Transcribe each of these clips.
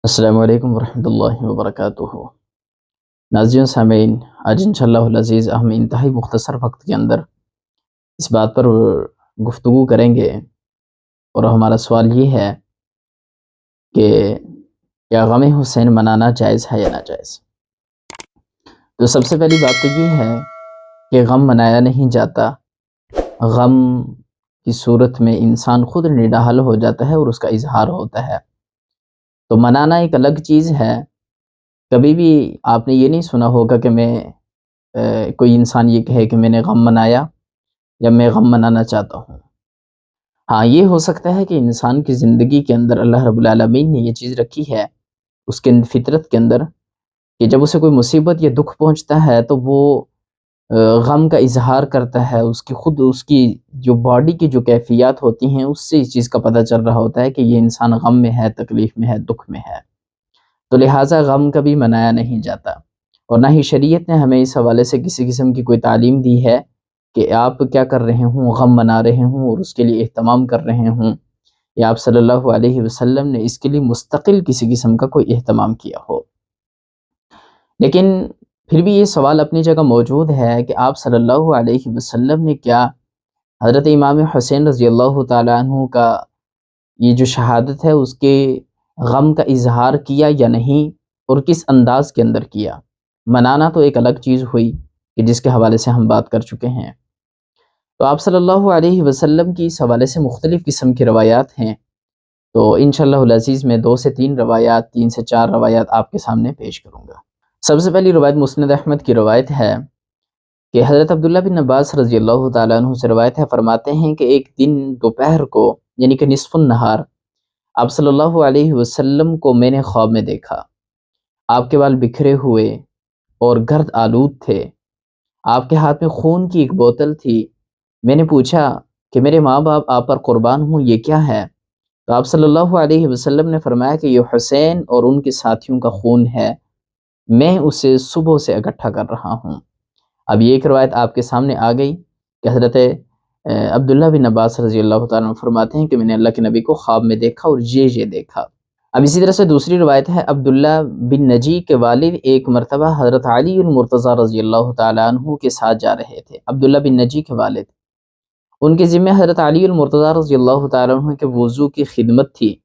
السلام علیکم ورحمۃ اللہ وبرکاتہ۔ ناظرین سامعین، آج انشاءاللہ العزیز ہم انتہائی مختصر وقت کے اندر اس بات پر گفتگو کریں گے، اور ہمارا سوال یہ ہے کہ کیا غم حسین منانا جائز ہے یا ناجائز؟ تو سب سے پہلی بات تو یہ ہے کہ غم منایا نہیں جاتا۔ غم کی صورت میں انسان خود نڈال ہو جاتا ہے اور اس کا اظہار ہوتا ہے، تو منانا ایک الگ چیز ہے۔ کبھی بھی آپ نے یہ نہیں سنا ہوگا کہ کوئی انسان یہ کہے کہ میں نے غم منایا یا میں غم منانا چاہتا ہوں۔ ہاں، یہ ہو سکتا ہے کہ انسان کی زندگی کے اندر اللہ رب العالمین نے یہ چیز رکھی ہے اس کے فطرت کے اندر، کہ جب اسے کوئی مصیبت یا دکھ پہنچتا ہے تو وہ غم کا اظہار کرتا ہے۔ اس کی جو باڈی کی جو کیفیات ہوتی ہیں اس سے اس چیز کا پتہ چل رہا ہوتا ہے کہ یہ انسان غم میں ہے، تکلیف میں ہے، دکھ میں ہے۔ تو لہٰذا غم کبھی منایا نہیں جاتا، اور نہ ہی شریعت نے ہمیں اس حوالے سے کسی قسم کی کوئی تعلیم دی ہے کہ آپ کیا کر رہے ہوں، غم منا رہے ہوں اور اس کے لیے اہتمام کر رہے ہوں، یا آپ صلی اللہ علیہ وسلم نے اس کے لیے مستقل کسی قسم کا کوئی اہتمام کیا ہو۔ لیکن پھر بھی یہ سوال اپنی جگہ موجود ہے کہ آپ صلی اللہ علیہ وسلم نے کیا حضرت امام حسین رضی اللہ تعالیٰ عنہ کا یہ جو شہادت ہے اس کے غم کا اظہار کیا یا نہیں، اور کس انداز کے اندر کیا؟ منانا تو ایک الگ چیز ہوئی کہ جس کے حوالے سے ہم بات کر چکے ہیں۔ تو آپ صلی اللہ علیہ وسلم کی اس حوالے سے مختلف قسم کی روایات ہیں، تو انشاءاللہ العزیز میں 2 سے 3 روایات، 3 سے 4 روایات آپ کے سامنے پیش کروں گا۔ سب سے پہلی روایت مسند احمد کی روایت ہے کہ حضرت عبداللہ بن عباس رضی اللہ تعالیٰ عنہ سے روایت ہے، فرماتے ہیں کہ ایک دن دوپہر کو، یعنی کہ نصف النہار، آپ صلی اللہ علیہ وسلم کو میں نے خواب میں دیکھا۔ آپ کے بال بکھرے ہوئے اور گرد آلود تھے، آپ کے ہاتھ میں خون کی ایک بوتل تھی۔ میں نے پوچھا کہ میرے ماں باپ آپ پر قربان ہوں، یہ کیا ہے؟ تو آپ صلی اللہ علیہ وسلم نے فرمایا کہ یہ حسین اور ان کے ساتھیوں کا خون ہے، میں اسے صبح سے اکٹھا کر رہا ہوں۔ اب یہ ایک روایت آپ کے سامنے آ گئی کہ حضرت عبداللہ بن عباس رضی اللہ تعالیٰ عنہ فرماتے ہیں کہ میں نے اللہ کے نبی کو خواب میں دیکھا اور یہ دیکھا۔ اب اسی طرح سے دوسری روایت ہے، عبداللہ بن نجی کے والد ایک مرتبہ حضرت علی المرتضیٰ رضی اللہ تعالیٰ عنہ کے ساتھ جا رہے تھے۔ عبداللہ بن نجی کے والد، ان کے ذمہ حضرت علی المرتضیٰ رضی اللہ تعالیٰ عنہ کے وضو کی خدمت تھی۔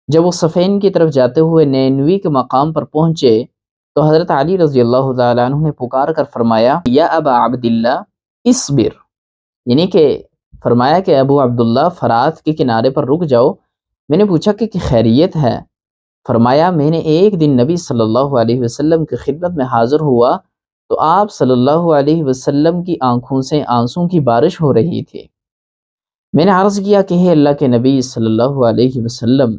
جب وہ صفین کی طرف جاتے ہوئے نینوی کے مقام پر پہنچے تو حضرت علی رضی اللہ تعالیٰ عنہ نے پکار کر فرمایا، یا ابا عبداللہ اصبر، یعنی کہ فرمایا کہ ابو عبداللہ فرات کے کنارے پر رک جاؤ۔ میں نے پوچھا کہ خیریت ہے؟ فرمایا، میں نے ایک دن نبی صلی اللہ علیہ وسلم کی خدمت میں حاضر ہوا تو آپ صلی اللہ علیہ وسلم کی آنکھوں سے آنسوں کی بارش ہو رہی تھی۔ میں نے عرض کیا کہ ہے اللہ کے نبی صلی اللہ علیہ وسلم،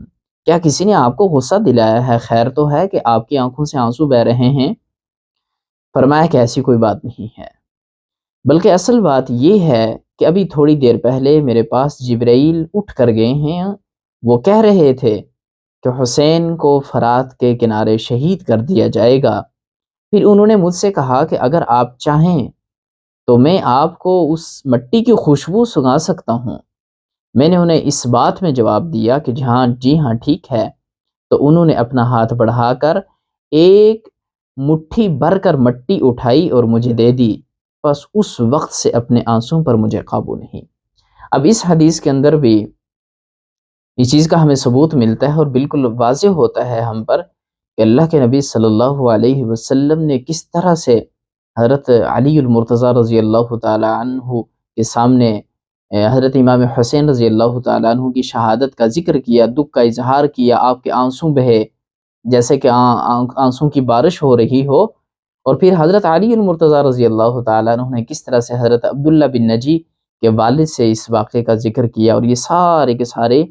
کیا کسی نے آپ کو غصہ دلایا ہے؟ خیر تو ہے کہ آپ کی آنکھوں سے آنسو بہہ رہے ہیں؟ فرمایا کہ ایسی کوئی بات نہیں ہے، بلکہ اصل بات یہ ہے کہ ابھی تھوڑی دیر پہلے میرے پاس جبرائیل اٹھ کر گئے ہیں، وہ کہہ رہے تھے کہ حسین کو فرات کے کنارے شہید کر دیا جائے گا۔ پھر انہوں نے مجھ سے کہا کہ اگر آپ چاہیں تو میں آپ کو اس مٹی کی خوشبو سنگا سکتا ہوں۔ میں نے انہیں اس بات میں جواب دیا کہ جی ہاں ٹھیک ہے۔ تو انہوں نے اپنا ہاتھ بڑھا کر ایک مٹھی بھر کر مٹی اٹھائی اور مجھے دے دی، بس اس وقت سے اپنے آنسوں پر مجھے قابو نہیں۔ اب اس حدیث کے اندر بھی اس چیز کا ہمیں ثبوت ملتا ہے اور بالکل واضح ہوتا ہے ہم پر کہ اللہ کے نبی صلی اللہ علیہ وسلم نے کس طرح سے حضرت علی المرتضیٰ رضی اللہ تعالی عنہ کے سامنے حضرت امام حسین رضی اللہ تعالیٰ عنہ کی شہادت کا ذکر کیا، دکھ کا اظہار کیا، آپ کے آنسوں بہے جیسے کہ آنسوں کی بارش ہو رہی ہو، اور پھر حضرت علی المرتضیٰ رضی اللہ تعالیٰ عنہ نے کس طرح سے حضرت عبداللہ بن نجی کے والد سے اس واقعے کا ذکر کیا، اور یہ سارے کے سارے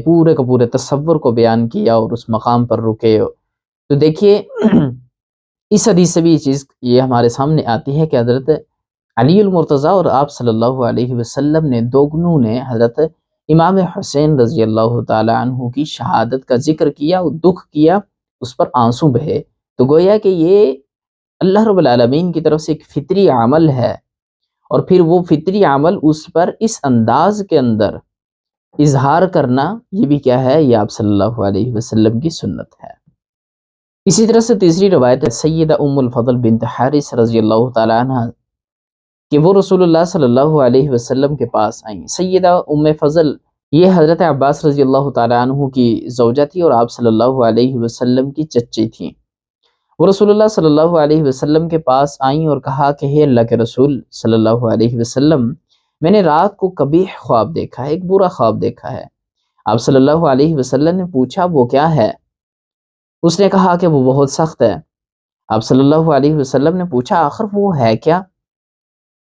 پورے کا پورے تصور کو بیان کیا اور اس مقام پر رکے۔ تو دیکھیے اس حدیث سے بھی یہ چیز یہ ہمارے سامنے آتی ہے کہ حضرت علی المرتضیٰ اور آپ صلی اللہ علیہ وسلم نے دوگنوں نے حضرت امام حسین رضی اللہ تعالی عنہ کی شہادت کا ذکر کیا اور دکھ کیا، اس پر آنسو بہے۔ تو گویا کہ یہ اللہ رب العالمین کی طرف سے ایک فطری عمل ہے، اور پھر وہ فطری عمل اس پر اس انداز کے اندر اظہار کرنا یہ بھی کیا ہے، یہ آپ صلی اللہ علیہ وسلم کی سنت ہے۔ اسی طرح سے تیسری روایت ہے سیدہ ام الفضل بنت حارث رضی اللہ تعالی عنہ کہ وہ رسول اللہ صلی اللہ علیہ وسلم کے پاس آئیں۔ سیدہ ام فضل یہ حضرت عباس رضی اللہ تعالی عنہ کی زوجہ تھی اور آپ صلی اللہ علیہ وسلم کی چچی تھیں۔ وہ رسول اللہ صلی اللہ علیہ وسلم کے پاس آئیں اور کہا کہ ہے اللہ کے رسول صلی اللہ علیہ وسلم، میں نے رات کو قبیح خواب دیکھا ہے، ایک برا خواب دیکھا ہے۔ آپ صلی اللہ علیہ وسلم نے پوچھا وہ کیا ہے؟ اس نے کہا کہ وہ بہت سخت ہے۔ آپ صلی اللہ علیہ وسلم نے پوچھا آخر وہ ہے کیا؟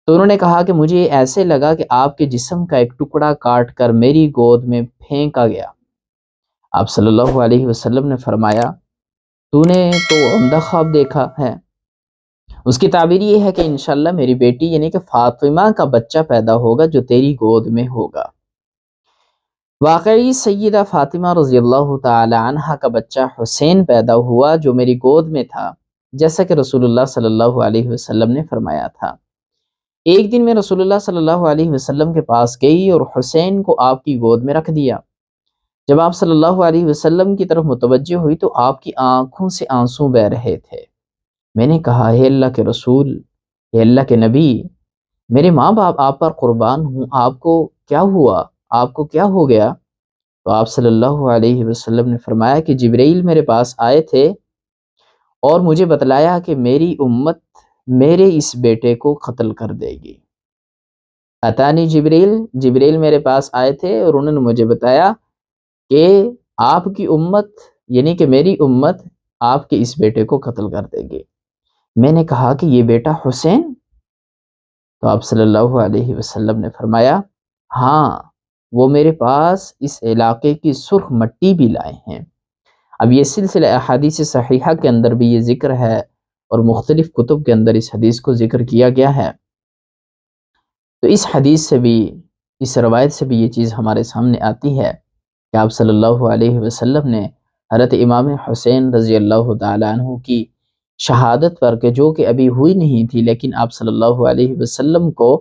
تو انہوں نے کہا کہ مجھے ایسے لگا کہ آپ کے جسم کا ایک ٹکڑا کاٹ کر میری گود میں پھینکا گیا۔ آپ صلی اللہ علیہ وسلم نے فرمایا تو نے تو عمدہ خواب دیکھا ہے۔ اس کی تعبیر یہ ہے کہ انشاءاللہ میری بیٹی یعنی کہ فاطمہ کا بچہ پیدا ہوگا جو تیری گود میں ہوگا۔ واقعی سیدہ فاطمہ رضی اللہ تعالی عنہ کا بچہ حسین پیدا ہوا جو میری گود میں تھا، جیسا کہ رسول اللہ صلی اللہ علیہ وسلم نے فرمایا تھا۔ ایک دن میں رسول اللہ صلی اللہ علیہ وسلم کے پاس گئی اور حسین کو آپ کی گود میں رکھ دیا۔ جب آپ صلی اللہ علیہ وسلم کی طرف متوجہ ہوئی تو آپ کی آنکھوں سے آنسو بہہ رہے تھے۔ میں نے کہا ہے اللہ کے رسول، ہے اللہ کے نبی، میرے ماں باپ آپ پر قربان ہوں، آپ کو کیا ہوا؟ آپ کو کیا ہو گیا؟ تو آپ صلی اللہ علیہ وسلم نے فرمایا کہ جبرائیل میرے پاس آئے تھے اور مجھے بتلایا کہ میری امت میرے اس بیٹے کو قتل کر دے گی۔ اتانی جبرائیل میرے پاس آئے تھے اور انہوں نے مجھے بتایا کہ آپ کی امت یعنی کہ میری امت آپ کے اس بیٹے کو قتل کر دے گی۔ میں نے کہا کہ یہ بیٹا حسین؟ تو آپ صلی اللہ علیہ وسلم نے فرمایا ہاں، وہ میرے پاس اس علاقے کی سرخ مٹی بھی لائے ہیں۔ اب یہ سلسلہ احادیث صحیحہ کے اندر بھی یہ ذکر ہے اور مختلف کتب کے اندر اس حدیث کو ذکر کیا گیا ہے۔ تو اس حدیث سے بھی، اس روایت سے بھی یہ چیز ہمارے سامنے آتی ہے کہ آپ صلی اللہ علیہ وسلم نے حضرت امام حسین رضی اللہ تعالیٰ عنہ کی شہادت پر جو کہ ابھی ہوئی نہیں تھی، لیکن آپ صلی اللہ علیہ وسلم کو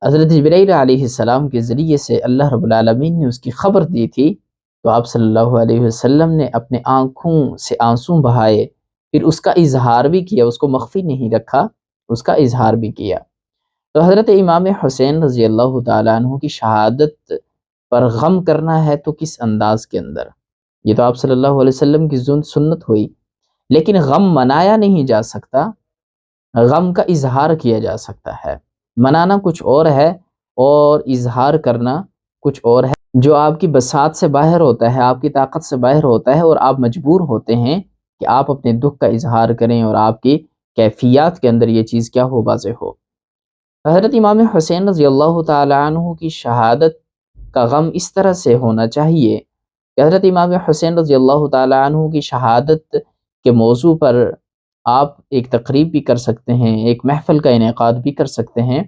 حضرت جبرائیل علیہ السلام کے ذریعے سے اللہ رب العالمین نے اس کی خبر دی تھی، تو آپ صلی اللہ علیہ وسلم نے اپنے آنکھوں سے آنسو بہائے، پھر اس کا اظہار بھی کیا، اس کو مخفی نہیں رکھا، اس کا اظہار بھی کیا۔ تو حضرت امام حسین رضی اللہ تعالیٰ عنہ کی شہادت پر غم کرنا ہے تو کس انداز کے اندر؟ یہ تو آپ صلی اللہ علیہ وسلم کی سنت ہوئی، لیکن غم منایا نہیں جا سکتا، غم کا اظہار کیا جا سکتا ہے۔ منانا کچھ اور ہے اور اظہار کرنا کچھ اور ہے، جو آپ کی بساط سے باہر ہوتا ہے، آپ کی طاقت سے باہر ہوتا ہے اور آپ مجبور ہوتے ہیں کہ آپ اپنے دکھ کا اظہار کریں اور آپ کی کیفیات کے اندر یہ چیز کیا ہو، واضح ہو۔ حضرت امام حسین رضی اللہ تعالی عنہ کی شہادت کا غم اس طرح سے ہونا چاہیے کہ حضرت امام حسین رضی اللہ تعالی عنہ کی شہادت کے موضوع پر آپ ایک تقریب بھی کر سکتے ہیں، ایک محفل کا انعقاد بھی کر سکتے ہیں،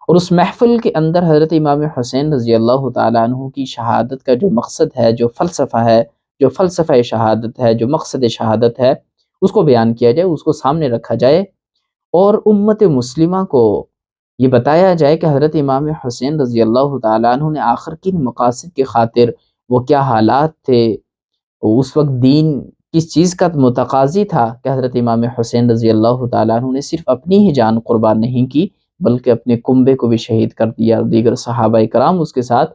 اور اس محفل کے اندر حضرت امام حسین رضی اللہ تعالی عنہ کی شہادت کا جو مقصد ہے، جو فلسفہ ہے، جو فلسفہ شہادت ہے، جو مقصد شہادت ہے، اس کو بیان کیا جائے، اس کو سامنے رکھا جائے اور امت مسلمہ کو یہ بتایا جائے کہ حضرت امام حسین رضی اللہ تعالیٰ عنہ نے آخر کن مقاصد کی خاطر، وہ کیا حالات تھے، اس وقت دین کس چیز کا متقاضی تھا کہ حضرت امام حسین رضی اللہ تعالیٰ عنہ نے صرف اپنی ہی جان قربان نہیں کی بلکہ اپنے کنبے کو بھی شہید کر دیا، اور دیگر صحابہ کرام اس کے ساتھ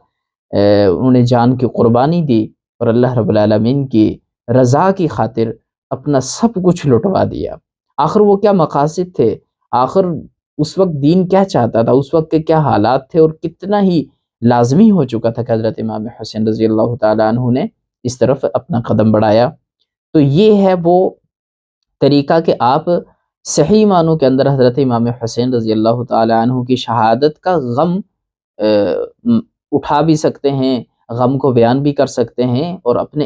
انہوں نے جان کی قربانی دی اور اللہ رب العالمین کی رضا کی خاطر اپنا سب کچھ لٹوا دیا۔ آخر وہ کیا مقاصد تھے؟ آخر اس وقت دین کیا چاہتا تھا؟ اس وقت کے کیا حالات تھے اور کتنا ہی لازمی ہو چکا تھا کہ حضرت امام حسین رضی اللہ تعالیٰ عنہ نے اس طرف اپنا قدم بڑھایا۔ تو یہ ہے وہ طریقہ کہ آپ صحیح معنوں کے اندر حضرت امام حسین رضی اللہ تعالیٰ عنہ کی شہادت کا غم اٹھا بھی سکتے ہیں، غم کو بیان بھی کر سکتے ہیں، اور اپنے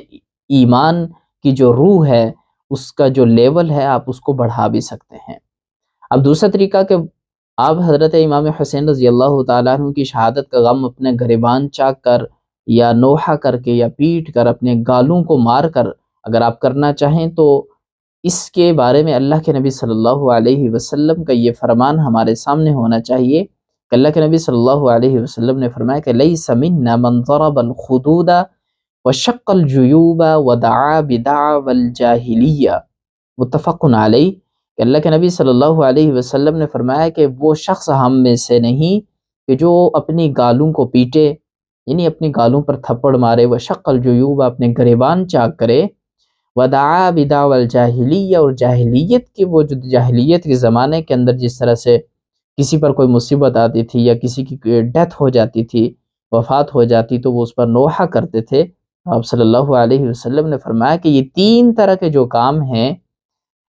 ایمان کی جو روح ہے، اس کا جو لیول ہے، آپ اس کو بڑھا بھی سکتے ہیں۔ اب دوسرا طریقہ کہ آپ حضرت امام حسین رضی اللہ تعالیٰ عنہ کی شہادت کا غم اپنے گریبان چاک کر یا نوحہ کر کے یا پیٹ کر اپنے گالوں کو مار کر اگر آپ کرنا چاہیں تو اس کے بارے میں اللہ کے نبی صلی اللہ علیہ وسلم کا یہ فرمان ہمارے سامنے ہونا چاہیے کہ اللہ کے نبی صلی اللہ علیہ وسلم نے فرمایا کہ لیس منا من ضرب الخدود وشق الجیوب ودعا بدعوى الجاہلیہ، متفق علیہ، کہ اللہ کے نبی صلی اللہ علیہ وسلم نے فرمایا کہ وہ شخص ہم میں سے نہیں کہ جو اپنی گالوں کو پیٹے، یعنی اپنی گالوں پر تھپڑ مارے، وشق الجیوب، اپنے گریبان چاک کرے، ودعا بدعوى الجاہلیہ، اور جاہلیت کی وہ جو جاہلیت کے زمانے کے اندر جس طرح سے کسی پر کوئی مصیبت آتی تھی یا کسی کی ڈیتھ ہو جاتی تھی، وفات ہو جاتی، تو وہ اس پر نوحہ کرتے تھے، آپ صلی اللہ علیہ وسلم نے فرمایا کہ یہ 3 طرح کے جو کام ہیں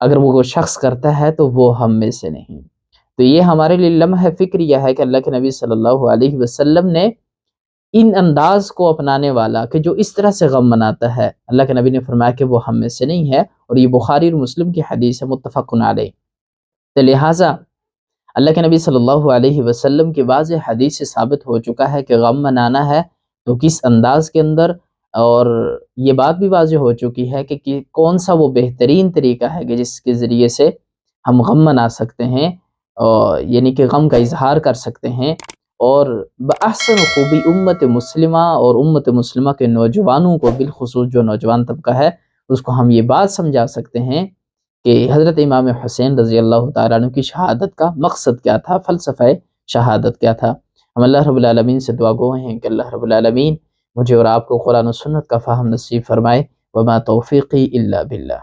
اگر وہ شخص کرتا ہے تو وہ ہم میں سے نہیں۔ تو یہ ہمارے لیے لمحہ فکریہ ہے کہ اللہ کے نبی صلی اللہ علیہ وسلم نے ان انداز کو اپنانے والا کہ جو اس طرح سے غم مناتا ہے، اللہ کے نبی نے فرمایا کہ وہ ہم میں سے نہیں ہے، اور یہ بخاری اور مسلم کی حدیث ہے، متفق علیہ۔ تو لہٰذا اللہ کے نبی صلی اللہ علیہ وسلم کی واضح حدیث سے ثابت ہو چکا ہے کہ غم منانا ہے تو کس انداز کے اندر، اور یہ بات بھی واضح ہو چکی ہے کہ کون سا وہ بہترین طریقہ ہے کہ جس کے ذریعے سے ہم غم منا سکتے ہیں، یعنی کہ غم کا اظہار کر سکتے ہیں، اور بأحسن خوبی امت مسلمہ اور امت مسلمہ کے نوجوانوں کو، بالخصوص جو نوجوان طبقہ ہے، اس کو ہم یہ بات سمجھا سکتے ہیں کہ حضرت امام حسین رضی اللہ تعالیٰ عنہ کی شہادت کا مقصد کیا تھا، فلسفہ شہادت کیا تھا۔ ہم اللہ رب العالمین سے دعا گو ہیں کہ اللہ رب العالمین مجھے اور آپ کو قرآن و سنت کا فہم نصیب فرمائے، وما توفیقی الا باللہ۔